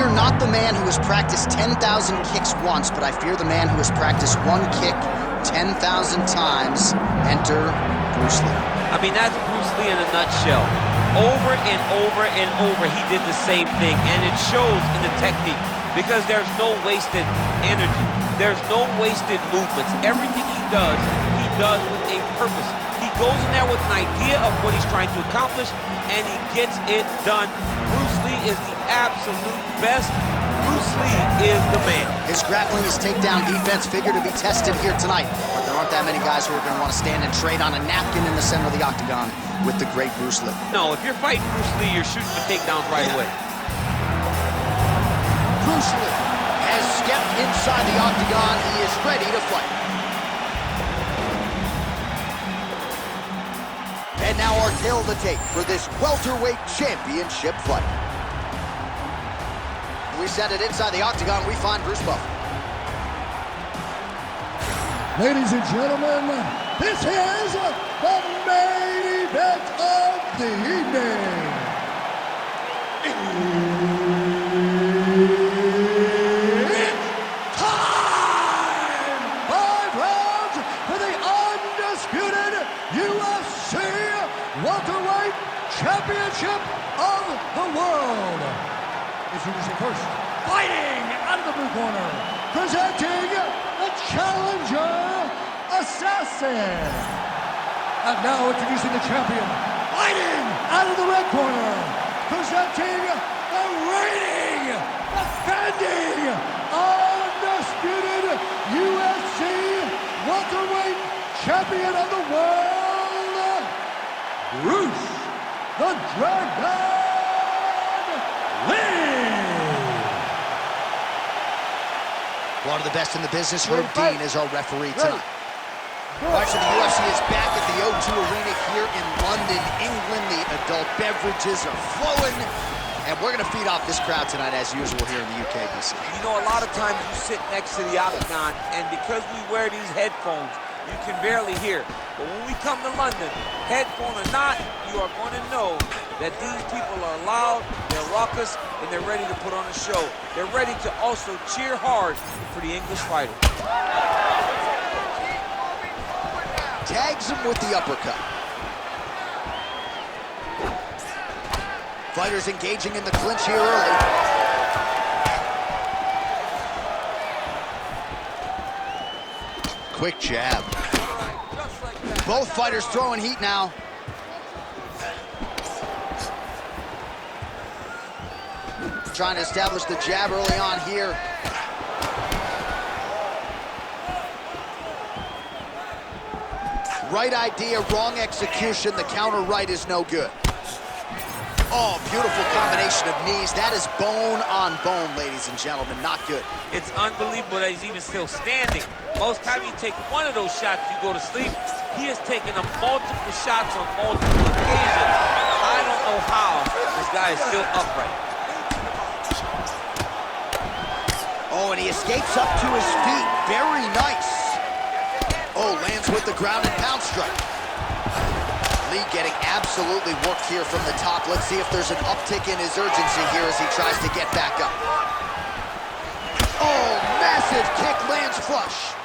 fear not the man who has practiced 10,000 kicks once, but I fear the man who has practiced one kick 10,000 times. Enter Bruce Lee. I mean, that's Bruce Lee in a nutshell. Over and over and over, he did the same thing, and it shows in the technique because there's no wasted energy. There's no wasted movements. Everything he does with a purpose. He goes in there with an idea of what he's trying to accomplish, and he gets it done. Bruce Lee is the absolute best. Bruce Lee is the man. His grappling, his takedown defense figure to be tested here tonight, but there aren't that many guys who are going to want to stand and trade on a napkin in the center of the octagon with the great Bruce Lee. No, if you're fighting Bruce Lee, you're shooting for takedowns right away. Bruce Lee has stepped inside the octagon. He is ready to fight. And now our tale of the tape for this welterweight championship fight. We send it inside the octagon, we find Bruce Buffer. Ladies and gentlemen, this is the main event of the evening. It's time! 5 rounds for the undisputed UFC welterweight championship of the world. Introducing first, fighting out of the blue corner, presenting the challenger, Assassin. And now introducing the champion, fighting out of the red corner, presenting the reigning, defending, undisputed UFC welterweight champion of the world, Bruce the Dragon Lee. One of the best in the business, Herb Dean, is our referee tonight. All right, so the UFC is back at the O2 Arena here in London, England. The adult beverages are flowing, and we're going to feed off this crowd tonight as usual here in the UK, BC. You know, a lot of times you sit next to the octagon, and because we wear these headphones, you can barely hear. But when we come to London, headphone or not, you are going to know that these people are loud, they're raucous, and they're ready to put on a show. They're ready to also cheer hard for the English fighter. Tags him with the uppercut. Fighters engaging in the clinch here early. Quick jab. Both fighters throwing heat now. Trying to establish the jab early on here. Right idea, wrong execution. The counter right is no good. Oh, beautiful combination of knees. That is bone on bone, ladies and gentlemen. Not good. It's unbelievable that he's even still standing. Most time you take one of those shots, you go to sleep. He has taken a multiple shots on multiple occasions. I don't know how this guy is still upright. Oh, and he escapes up to his feet. Very nice. Oh, lands with the ground and pound strike. Lee getting absolutely worked here from the top. Let's see if there's an uptick in his urgency here as he tries to get back up. Oh, massive kick lands flush.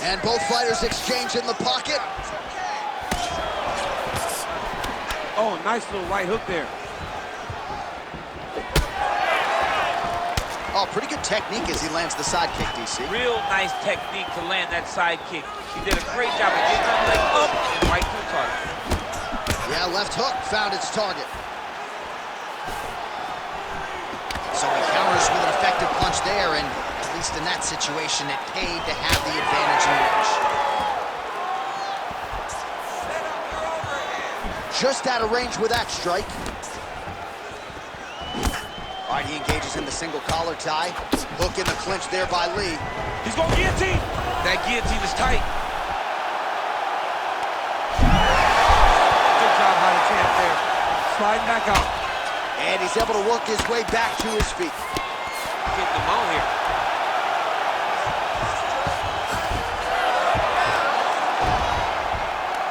And both fighters exchange in the pocket. Oh, nice little right hook there. Oh, pretty good technique as he lands the side kick, DC. Real nice technique to land that side kick. He did a great job of getting that leg up and right to the target. Yeah, left hook found its target. So he counters with an effective punch there, and at least in that situation, it paid to have the advantage in reach. Just out of range with that strike. All right, he engages in the single collar tie. Hook in the clinch there by Lee. He's going guillotine. That guillotine is tight. Good job by the champ there. Sliding back out. And he's able to work his way back to his feet. Getting him out here.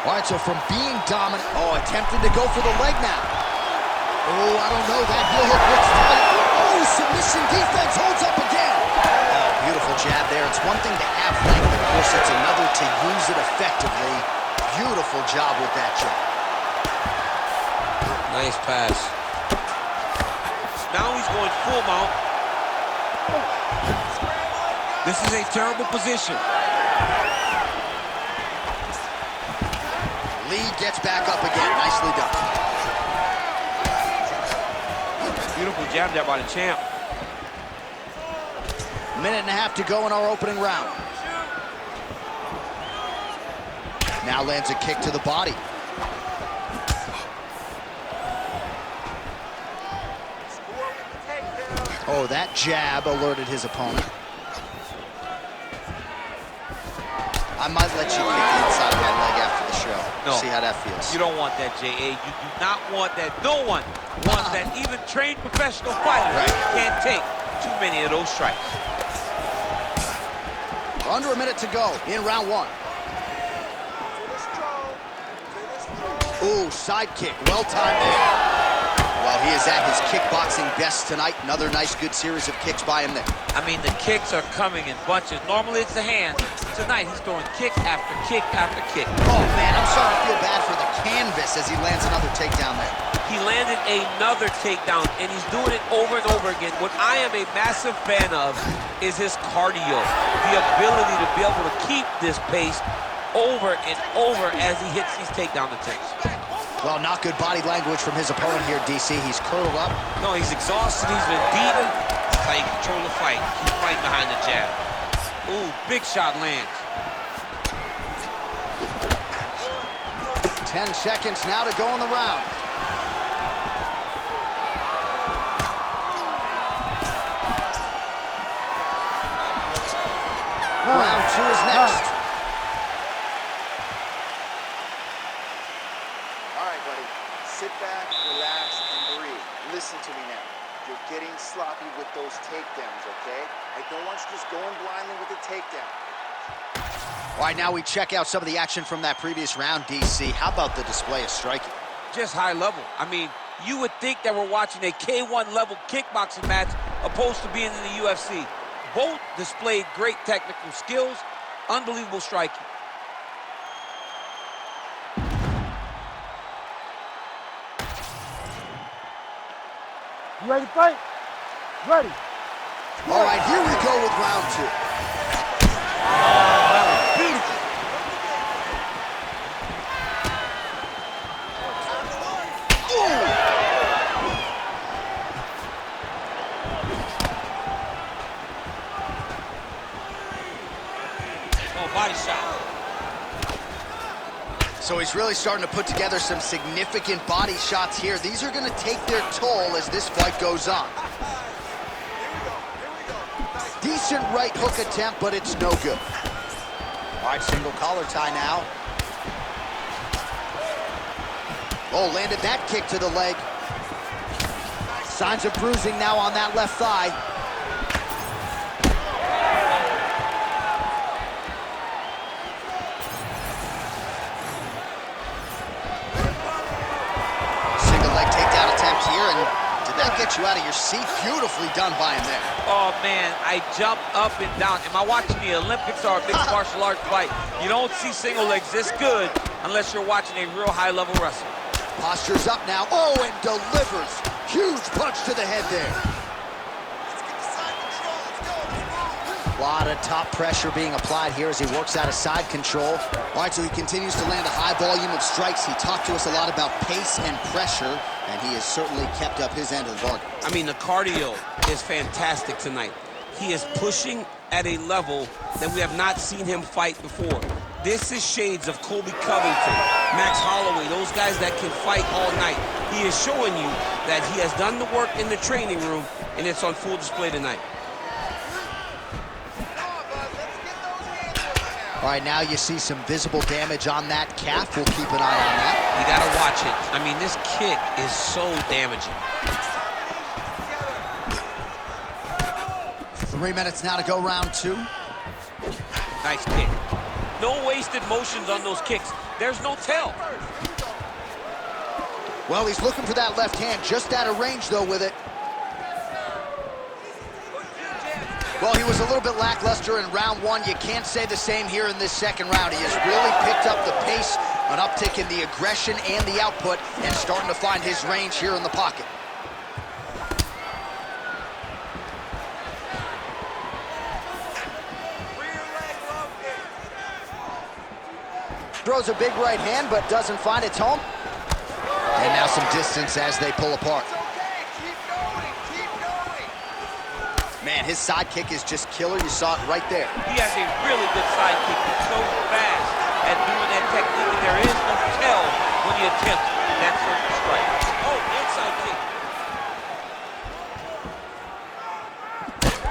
All right, so from being dominant, attempting to go for the leg now. Oh, I don't know. That heel hook looks tight. Oh, submission defense holds up again. Oh, beautiful jab there. It's one thing to have length, of course. It's another to use it effectively. Beautiful job with that jab. Nice pass. Now he's going full mount. This is a terrible position. Lee gets back up again. Nicely done. Beautiful jab there by the champ. Minute and a half to go in our opening round. Now lands a kick to the body. Oh, that jab alerted his opponent. I might let you kick the inside of my leg after the show. No. See how that feels. You don't want that, J.A. You do not want that. No one wants that. Even trained professional fighters can't take too many of those strikes. Under a minute to go in round one. Ooh, side kick. Well timed there. Well, he is at his kickboxing best tonight. Another nice, good series of kicks by him there. I mean, the kicks are coming in bunches. Normally, it's the hand. Tonight, he's throwing kick after kick after kick. Oh, man, I'm starting to feel bad for the canvas as he lands another takedown there. He landed another takedown, and he's doing it over and over again. What I am a massive fan of is his cardio, the ability to be able to keep this pace over and over as he hits these takedown attempts. Well, not good body language from his opponent here, DC. He's curled up. No, he's exhausted. He's been beaten. That's how you control the fight. Keep fighting behind the jab. Ooh, big shot lands. 10 seconds now to go in the round. Round two is next. All right, buddy. Sit back, relax, and breathe. Listen to me now. You're getting sloppy with those takedowns, okay? I don't want you just going blindly with the takedown. All right, now we check out some of the action from that previous round, DC. How about the display of striking? Just high level. I mean, you would think that we're watching a K1 level kickboxing match opposed to being in the UFC. Both displayed great technical skills, unbelievable striking. You ready to fight? Ready. All right, here we go with round two. That was beautiful. Oh, body shot. So he's really starting to put together some significant body shots here. These are going to take their toll as this fight goes on. Decent right hook attempt, but it's no good. All right, single collar tie now. Oh, landed that kick to the leg. Signs of bruising now on that left thigh. Get you out of your seat. Beautifully done by him there. Oh, man, I jumped up and down. Am I watching the Olympics or a mixed martial arts fight? You don't see single legs this good unless you're watching a real high-level wrestler. Posture's up now. Oh, and delivers. Huge punch to the head there. A lot of top pressure being applied here as he works out of side control. All right, so he continues to land a high volume of strikes. He talked to us a lot about pace and pressure, and he has certainly kept up his end of the bargain. I mean, the cardio is fantastic tonight. He is pushing at a level that we have not seen him fight before. This is shades of Colby Covington, Max Holloway, those guys that can fight all night. He is showing you that he has done the work in the training room, and it's on full display tonight. All right, now you see some visible damage on that calf. We'll keep an eye on that. You gotta watch it. I mean, this kick is so damaging. 3 minutes now to go, round two. Nice kick. No wasted motions on those kicks. There's no tell. Well, he's looking for that left hand, just out of range, though, with it. Well, he was a little bit lackluster in round one. You can't say the same here in this second round. He has really picked up the pace, an uptick in the aggression and the output, and starting to find his range here in the pocket. Throws a big right hand, but doesn't find its home. And now some distance as they pull apart. Man, his side kick is just killer. You saw it right there. He has a really good side kick. He's so fast at doing that technique, and there is no tell when he attempts that certain strike. Oh, inside kick.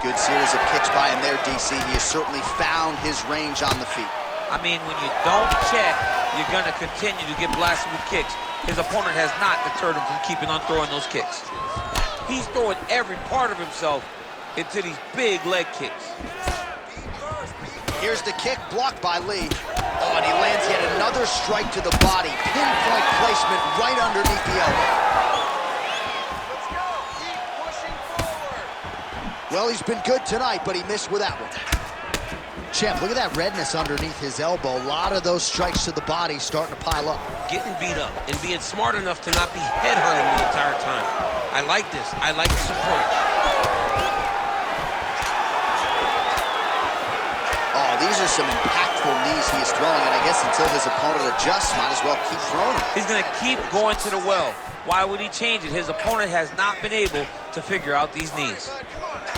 Good series of kicks by him there, DC. He has certainly found his range on the feet. I mean, when you don't check, you're going to continue to get blasted with kicks. His opponent has not deterred him from keeping on throwing those kicks. He's throwing every part of himself into these big leg kicks. Here's the kick blocked by Lee. Oh, and he lands yet another strike to the body. Pinpoint placement right underneath the elbow. Well, he's been good tonight, but he missed with that one. Champ, look at that redness underneath his elbow. A lot of those strikes to the body starting to pile up. Getting beat up and being smart enough to not be headhunting the entire time. I like this. I like this approach. Oh, these are some impactful knees he is throwing, and I guess until his opponent adjusts, might as well keep throwing them. He's going to keep going to the well. Why would he change it? His opponent has not been able to figure out these knees.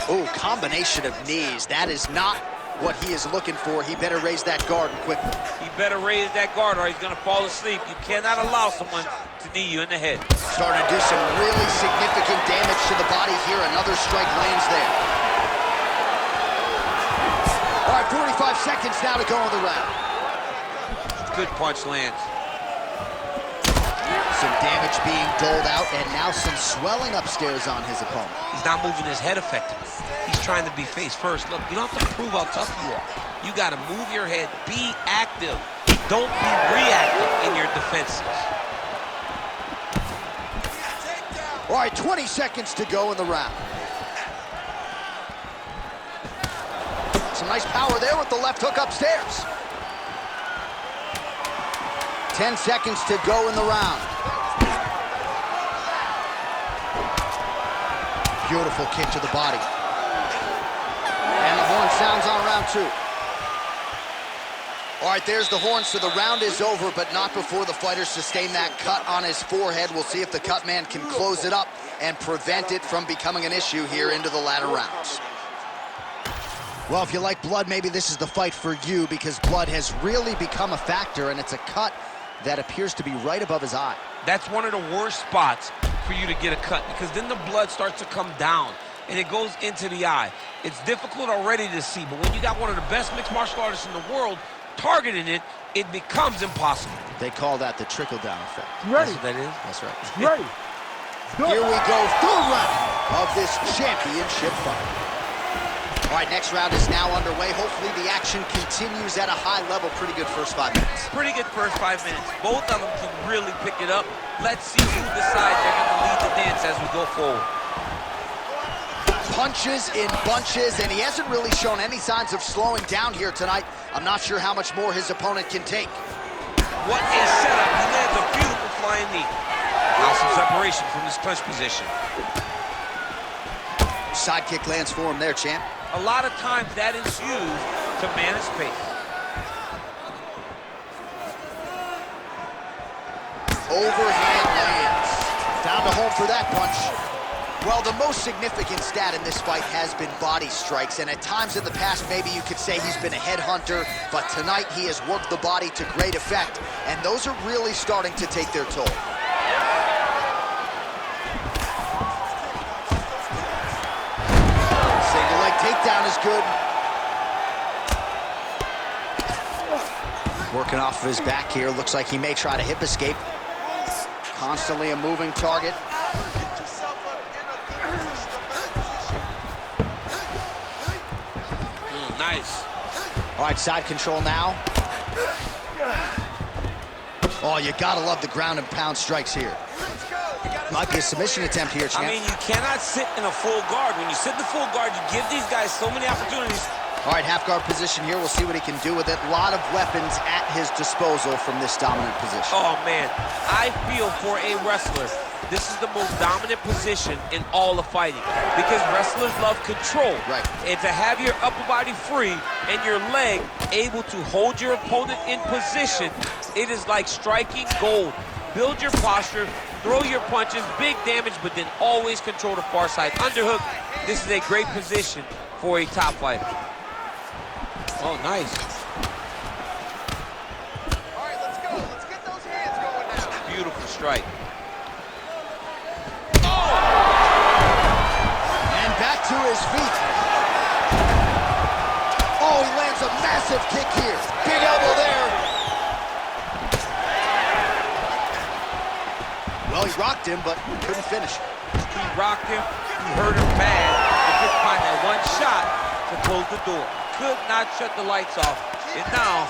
Oh, combination of knees. That is not what he is looking for. He better raise that guard quickly. He better raise that guard or he's going to fall asleep. You cannot allow someone to knee you in the head. Starting to do some really significant damage to the body here. Another strike lands there. All right, 45 seconds now to go in the round. Good punch lands. Some damage being doled out, and now some swelling upstairs on his opponent. He's not moving his head effectively. He's trying to be face first. Look, you don't have to prove how tough you are. You got to move your head. Be active. Don't be reactive in your defenses. All right, 20 seconds to go in the round. Some nice power there with the left hook upstairs. 10 seconds to go in the round. Beautiful kick to the body. And the horn sounds on round two. All right, there's the horn, so the round is over, but not before the fighter sustained that cut on his forehead. We'll see if the cut man can close it up and prevent it from becoming an issue here into the latter rounds. Well, if you like blood, maybe this is the fight for you, because blood has really become a factor, and it's a cut that appears to be right above his eye. That's one of the worst spots for you to get a cut, because then the blood starts to come down and it goes into the eye. It's difficult already to see, but when you got one of the best mixed martial artists in the world targeting it, it becomes impossible. They call that the trickle-down effect. Ready. That's what that is? That's right. Ready. Here we go, third round of this championship fight. All right, next round is now underway. Hopefully the action continues at a high level. Pretty good first 5 minutes. Pretty good first 5 minutes. Both of them can really pick it up. Let's see who decides they're going to lead the dance as we go forward. Punches in bunches, and he hasn't really shown any signs of slowing down here tonight. I'm not sure how much more his opponent can take. What a setup. He lands a beautiful flying knee. Now some separation from his clinch position. Side kick lands for him there, champ. A lot of times that is used to manage pace. Overhand lands. Found a home for that punch. Well, the most significant stat in this fight has been body strikes, and at times in the past, maybe you could say he's been a headhunter, but tonight he has worked the body to great effect, and those are really starting to take their toll. Single leg takedown is good. Working off of his back here. Looks like he may try to hip escape. Constantly a moving target. Nice. All right, side control now. Oh, you gotta love the ground and pound strikes here. Might be a submission attempt here, champ. I mean, you cannot sit in a full guard. When you sit in the full guard, you give these guys so many opportunities. All right, half guard position here. We'll see what he can do with it. A lot of weapons at his disposal from this dominant position. Oh, man. I feel for a wrestler, this is the most dominant position in all of fighting because wrestlers love control. Right. And to have your upper body free and your leg able to hold your opponent in position, it is like striking gold. Build your posture, throw your punches, big damage, but then always control the far side. Underhook, this is a great position for a top fighter. Oh, nice. All right, let's go. Let's get those hands going now. Beautiful strike. And back to his feet. Oh, he lands a massive kick here. Big elbow there. Well, he rocked him, but couldn't finish. He rocked him, he hurt him bad, and couldn't find that one shot to close the door. Could not shut the lights off, and now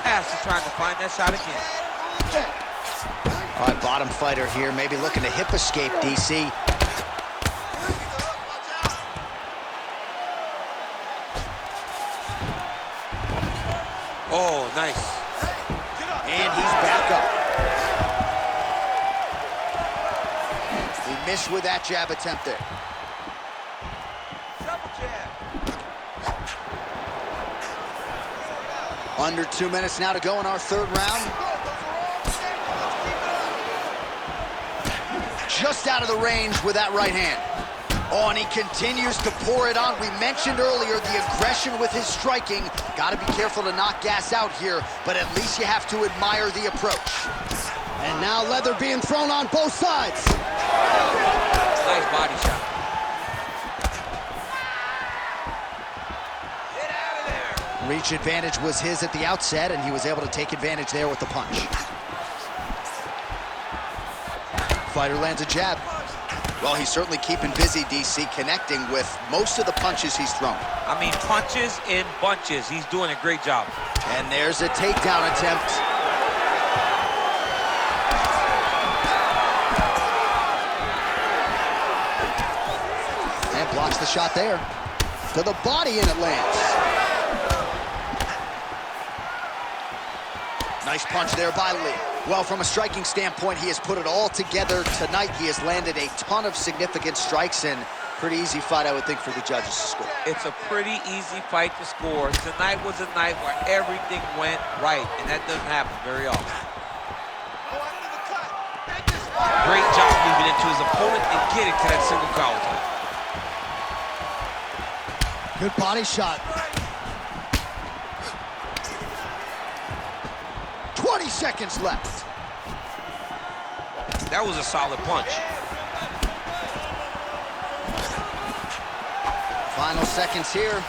Cass is trying to find that shot again. All right, bottom fighter here, maybe looking to hip escape, DC. Oh, nice. And he's back up. He missed with that jab attempt there. Under 2 minutes now to go in our third round. Just out of the range with that right hand. Oh, and he continues to pour it on. We mentioned earlier the aggression with his striking. Got to be careful to not gas out here, but at least you have to admire the approach. And now leather being thrown on both sides. Nice body shot. Get out of there. Reach advantage was his at the outset, and he was able to take advantage there with the punch. Fighter lands a jab. Well, he's certainly keeping busy, DC, connecting with most of the punches he's thrown. I mean, punches in bunches. He's doing a great job. And there's a takedown attempt. And blocks the shot there. To the body, and it lands. Nice punch there by Lee. Well, from a striking standpoint, he has put it all together tonight. He has landed a ton of significant strikes, and pretty easy fight, I would think, for the judges to score. It's a pretty easy fight to score. Tonight was a night where everything went right, and that doesn't happen very often. Great job moving into his opponent and getting to that single collar tie. Good body shot. 20 seconds left. That was a solid punch. Final seconds here.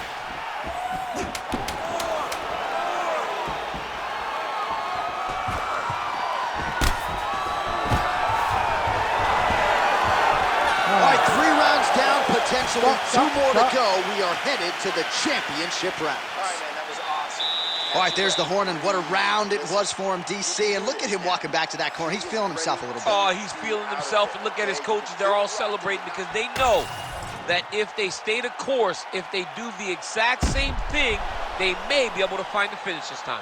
All right, 3 rounds down, potentially 2 more to go. We are headed to the championship round. All right, man, that was awesome. All right, there's the horn, and what a round it was for him, DC. And look at him walking back to that corner. He's feeling himself a little bit. Oh, he's feeling himself, and look at his coaches. They're all celebrating because they know that if they stay the course, if they do the exact same thing, they may be able to find the finish this time.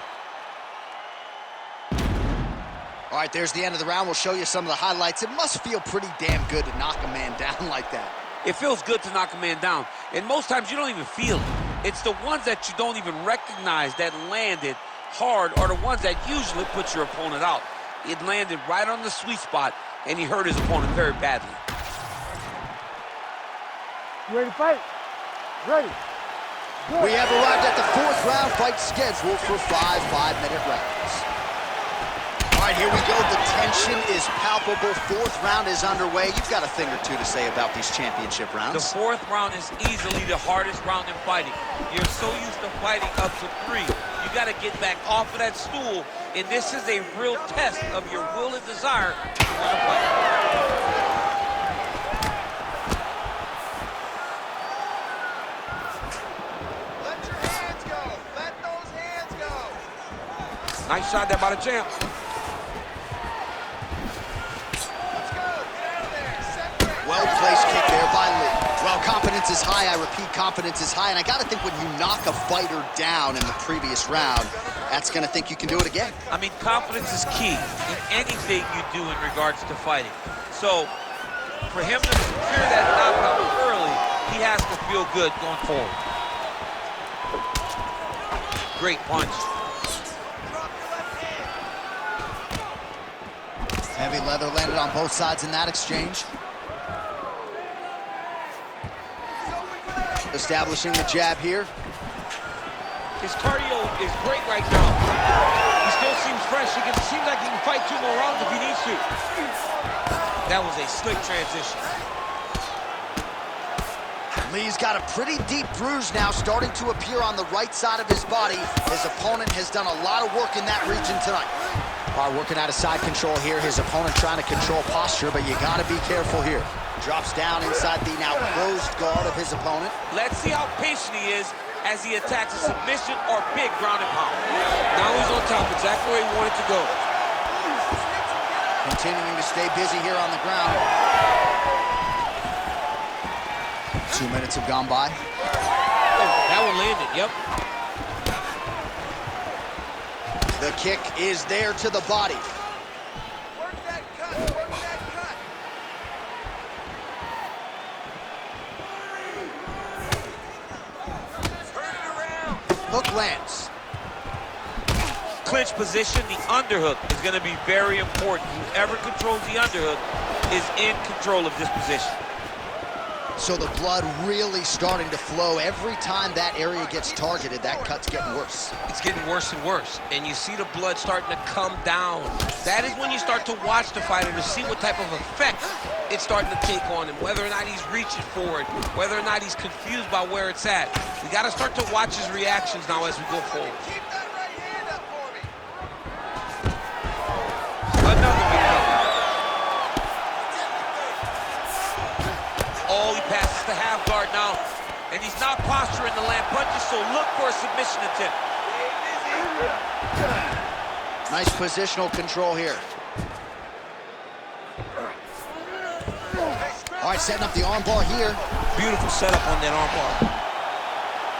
All right, there's the end of the round. We'll show you some of the highlights. It must feel pretty damn good to knock a man down like that. It feels good to knock a man down, and most times you don't even feel it. It's the ones that you don't even recognize that landed hard are the ones that usually put your opponent out. It landed right on the sweet spot, and he hurt his opponent very badly. You ready to fight? Ready. Good. We have arrived at the 4th round, fight scheduled for 5 5-minute rounds. All right, here we go. The tension is palpable. 4th round is underway. You've got a thing or two to say about these championship rounds. The 4th round is easily the hardest round in fighting. You're so used to fighting up to 3. You got to get back off of that stool, and this is a real test of your will and desire to win a fight. Nice shot there by the champ. Let's go. Get out of there. Well-placed kick there by Lee. Well, confidence is high. I repeat, confidence is high. And I got to think when you knock a fighter down in the previous round, that's going to think you can do it again. I mean, confidence is key in anything you do in regards to fighting. So, for him to secure that knockout early, he has to feel good going forward. Great punch. Heavy leather landed on both sides in that exchange. Establishing the jab here. His cardio is great right now. He still seems fresh. It seems like he can fight 2 more rounds if he needs to. That was a slick transition. Lee's got a pretty deep bruise now starting to appear on the right side of his body. His opponent has done a lot of work in that region tonight. Working out of side control here. His opponent trying to control posture, but you got to be careful here. Drops down inside the now closed guard of his opponent. Let's see how patient he is as he attacks a submission or big ground and pound. Now he's on top, exactly where he wanted to go. Continuing to stay busy here on the ground. 2 minutes have gone by. Oh, that one landed, yep. The kick is there to the body. Work that cut, work that cut. Turn it around. Hook lands. Clinch position, the underhook is going to be very important. Whoever controls the underhook is in control of this position. So the blood really starting to flow. Every time that area gets targeted, that cut's getting worse. It's getting worse and worse, and you see the blood starting to come down. That is when you start to watch the fighter to see what type of effect it's starting to take on him, whether or not he's reaching for it, whether or not he's confused by where it's at. We got to start to watch his reactions now as we go forward. Keep that right hand up for me. Another big one. Oh, he passes the half guard now, and he's not posturing the land punches, so look for a submission attempt. Nice positional control here. All right, setting up the arm bar here. Beautiful setup on that arm bar.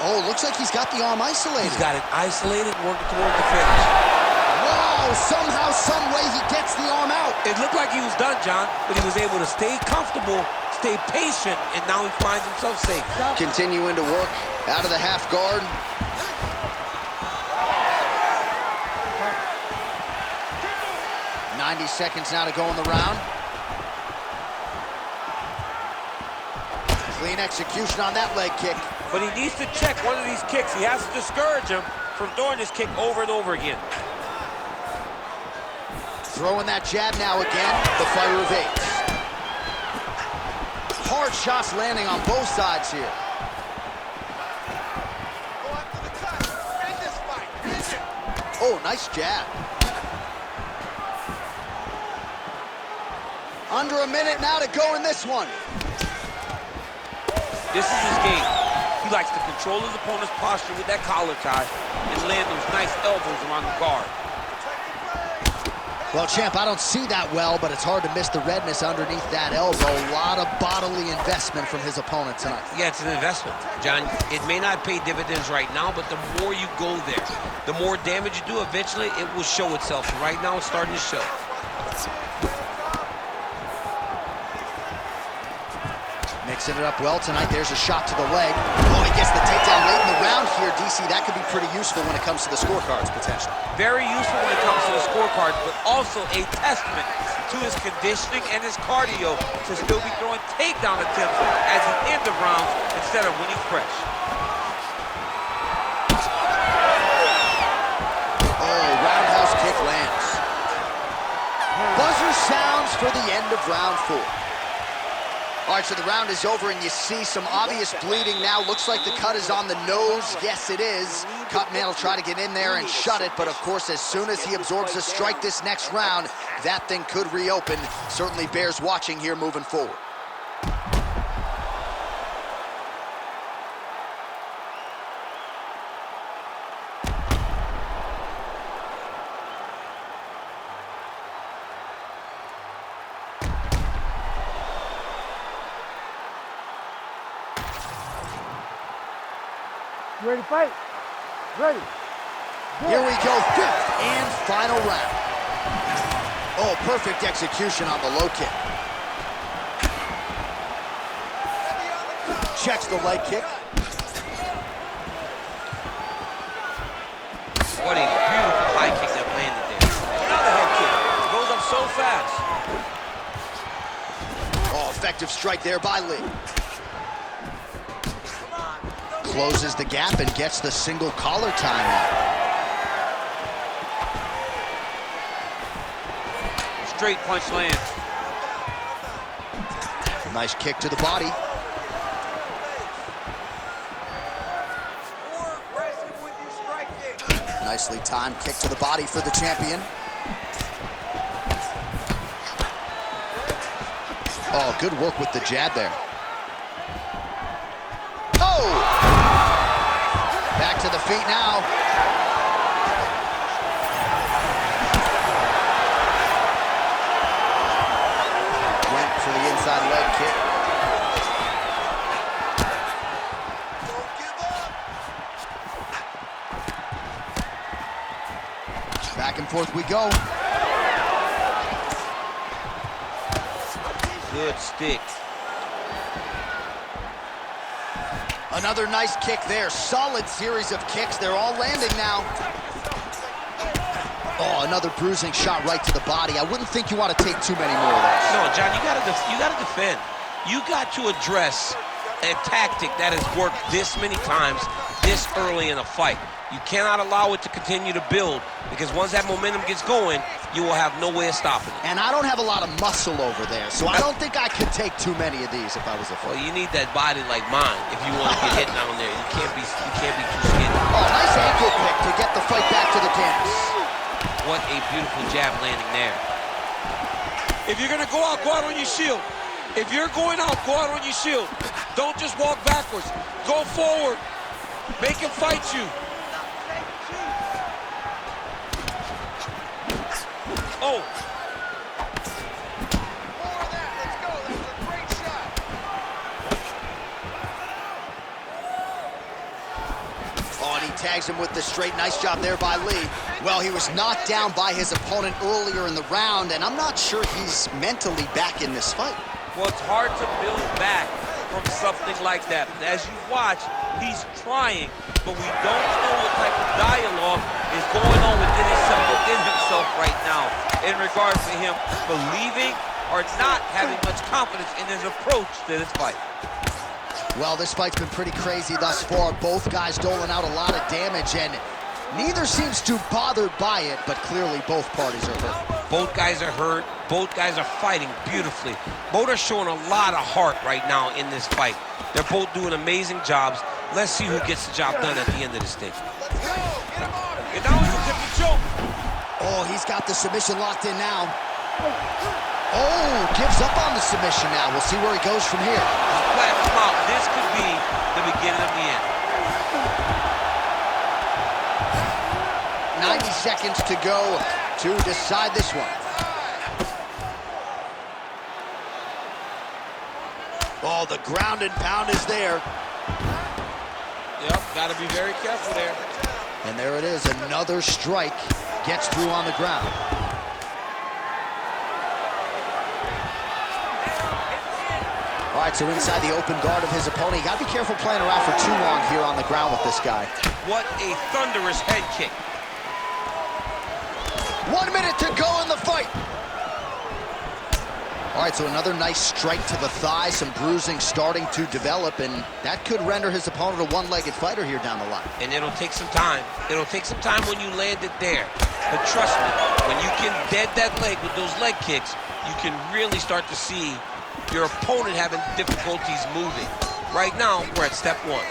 Oh, looks like he's got the arm isolated. He's got it isolated, working towards the finish. Wow, somehow, some way he gets the arm out. It looked like he was done, John, but he was able to stay comfortable, stay patient, and now he finds himself safe. Continuing to work out of the half guard. .90 seconds now to go in the round. Clean execution on that leg kick. But he needs to check one of these kicks. He has to discourage him from throwing this kick over and over again. Throwing that jab now again. The fighter evades. Hard shots landing on both sides here. Go after the cut. End this fight. End it. Oh, nice jab. Under a minute now to go in this one. This is his game. He likes to control his opponent's posture with that collar tie and land those nice elbows around the guard. Well, champ, I don't see that well, but it's hard to miss the redness underneath that elbow. A lot of bodily investment from his opponent tonight. Yeah, it's an investment, John. It may not pay dividends right now, but the more you go there, the more damage you do, eventually it will show itself. And right now, it's starting to show. Mixing it up well tonight. There's a shot to the leg. Oh, he gets the takedown late in the round here, DC. That could be pretty useful when it comes to the scorecards, potentially. Very useful when it comes to the scorecards, but also a testament to his conditioning and his cardio to still be throwing takedown attempts at the end of rounds instead of when he's fresh. Oh, roundhouse kick lands. Buzzer sounds for the end of round 4. All right, so the round is over, and you see some obvious bleeding now. Looks like the cut is on the nose. Yes, it is. Cutman will try to get in there and shut it, but of course, as soon as he absorbs a strike this next round, that thing could reopen. Certainly bears watching here moving forward. Ready, fight. Ready. Here we go, fifth and final round. Oh, perfect execution on the low kick. Checks the leg kick. What a beautiful high kick that landed there. Another head kick. It goes up so fast. Oh, effective strike there by Lee. Closes the gap and gets the single collar timeout. Straight punch lands. Nice kick to the body. Nicely timed kick to the body for the champion. Oh, good work with the jab there. Oh! Back to the feet now. Went for the inside leg kick. Back and forth we go. Good stick. Another nice kick there. Solid series of kicks. They're all landing now. Oh, another bruising shot right to the body. I wouldn't think you want to take too many more of those. No, John, you gotta defend. You got to address a tactic that has worked this many times this early in a fight. You cannot allow it to continue to build, because once that momentum gets going, you will have no way of stopping it. And I don't have a lot of muscle over there, so I don't think I could take too many of these if I was a Well, fighter. you need that body like mine if you want to get hit down there. You can't be too skinny. Oh, nice ankle pick to get the fight back to the canvas. What a beautiful jab landing there. If you're gonna go out on your shield. If you're going out, go out on your shield. Don't just walk backwards. Go forward. Make him fight you. Oh. More of that. Let's go. That was a great shot. Oh, and he tags him with the straight. Nice job there by Lee. Well, he was knocked down by his opponent earlier in the round, and I'm not sure he's mentally back in this fight. Well, it's hard to build back from something like that. As you watch, he's trying, but we don't know what type of dialogue is going on within himself right now in regards to him believing or not having much confidence in his approach to this fight. Well, this fight's been pretty crazy thus far. Both guys doling out a lot of damage, and neither seems too bothered by it, but clearly both parties are hurt. Both guys are hurt. Both guys are fighting beautifully. Both are showing a lot of heart right now in this fight. They're both doing amazing jobs. Let's see who gets the job done at the end of this thing. Let's go. Get him off. And now he's a different choke. Oh, he's got the submission locked in now. Oh, gives up on the submission now. We'll see where he goes from here. Flatten him out. This could be the beginning of the end. 90 seconds to go to decide this one. Oh, the ground and pound is there. Yep, got to be very careful there. And there it is, another strike gets through on the ground. All right, so inside the open guard of his opponent. You got to be careful playing around for too long here on the ground with this guy. What a thunderous head kick. 1 minute to go in the fight. All right, so another nice strike to the thigh, some bruising starting to develop, and that could render his opponent a one-legged fighter here down the line. And it'll take some time. It'll take some time when you land it there. But trust me, when you can dead that leg with those leg kicks, you can really start to see your opponent having difficulties moving. Right now, we're at step one.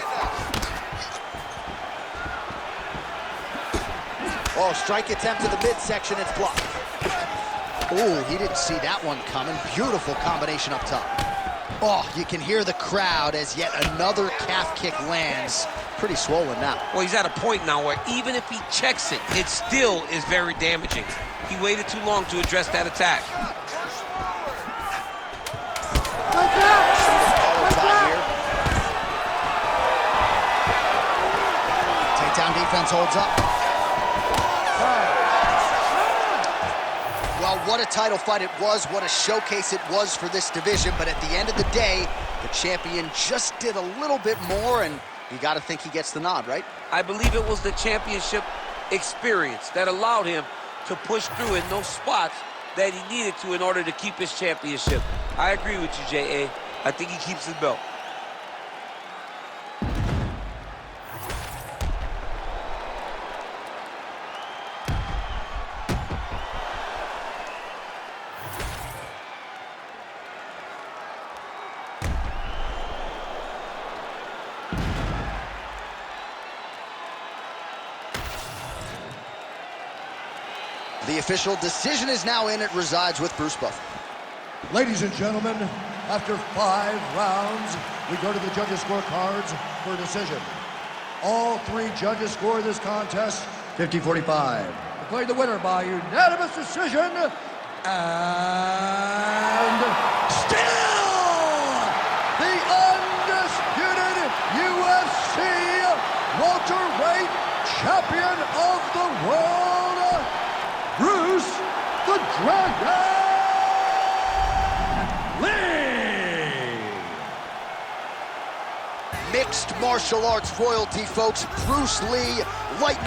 Oh, strike attempt to the midsection, it's blocked. Oh, he didn't see that one coming. Beautiful combination up top. Oh, you can hear the crowd as yet another calf kick lands. Pretty swollen now. Well, he's at a point now where even if he checks it, it still is very damaging. He waited too long to address that attack. Like that! See the collar tie here. Takedown defense holds up. Well, what a title fight it was. What a showcase it was for this division. But at the end of the day, the champion just did a little bit more, and you got to think he gets the nod, right? I believe it was the championship experience that allowed him to push through in those spots that he needed to in order to keep his championship. I agree with you, J.A. I think he keeps his belt. The official decision is now in. It resides with Bruce Buffer. Ladies and gentlemen, after 5 rounds, we go to the judges' scorecards for a decision. All 3 judges score this contest 50-45. Declared the winner by unanimous decision, and still the undisputed UFC welterweight champion of the world, Bruce the Dragon Lee! Mixed martial arts royalty, folks. Bruce Lee, light